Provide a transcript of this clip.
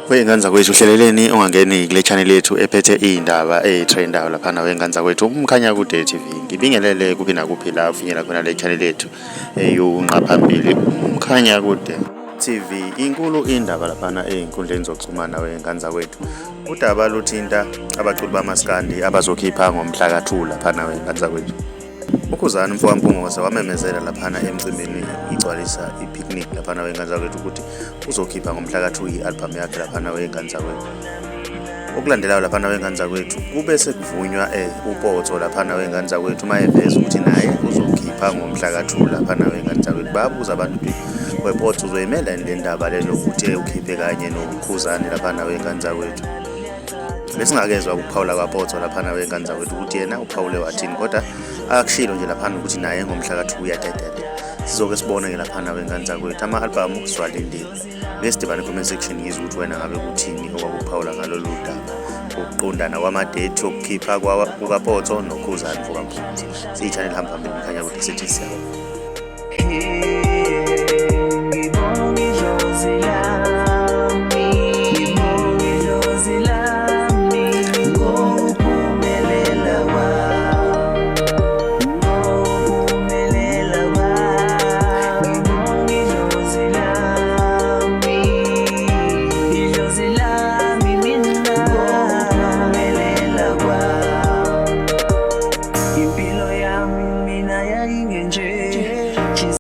Wey'ngane kwethu uhleleleni ungangeni kule channel yethu ephethe iy'ndaba ey'trendayo laphana wey'ngane kwethu uMkhanya Kude TV. Ngibingelele kuphi nakuphi la ufinyela khona le channel yethu eyunqa phambili uMkhanya Kude TV. Inkulu indaba laphana ey'nkundleni zokuxhumana wey'ngane zakwethu. Udaba luthinta abaculi bamaskandi abazokhipha ngomhla ka-2 laphana wey'ngane zakwethu. UKhuzani Mfokampungose wamemezela laphana emcimbini igcwalisa i-picnic laphana wey'ngane zakwethu ukuthi uzokhipha ngomhla ka-2 i-album yakhe laphana wey'ngane zakwethu. Okulandelayo laphana wey'ngane zakwethu kube sekuvunywa uPotso laphana wey'ngane zakwethu mayeveza ukuthi naye uzokhipha ngomhla ka-2 laphana wey'ngane zakwethu. Bayabuza abantu ukuthi wePotso uzoyimela le ndaba lelo ukuthi ukhiphe kanye noKhuzani laphana wey'ngane zakwethu. Besingakezwa ukuphawula kwaPotso laphana wey'ngane zakwethu ukuthi yena uphawule wathini, kodwa akushilo nje laphana ukuthi naye ngomhla ka-2 uyadedela. Sizoke sibone-ke laphana wey'ngane zakwethu ama-album siwalindile. Ngesidibane comment section ngizwe ukuthi wena ngabe kuthini okwakuphawula ngalolu daba ukuqondana kwamadethi okukhipha kukaPotso noKhuzani Mfokampungose. Siyi-channel hamba phambili Mkhanya Kude sithi siyabonga.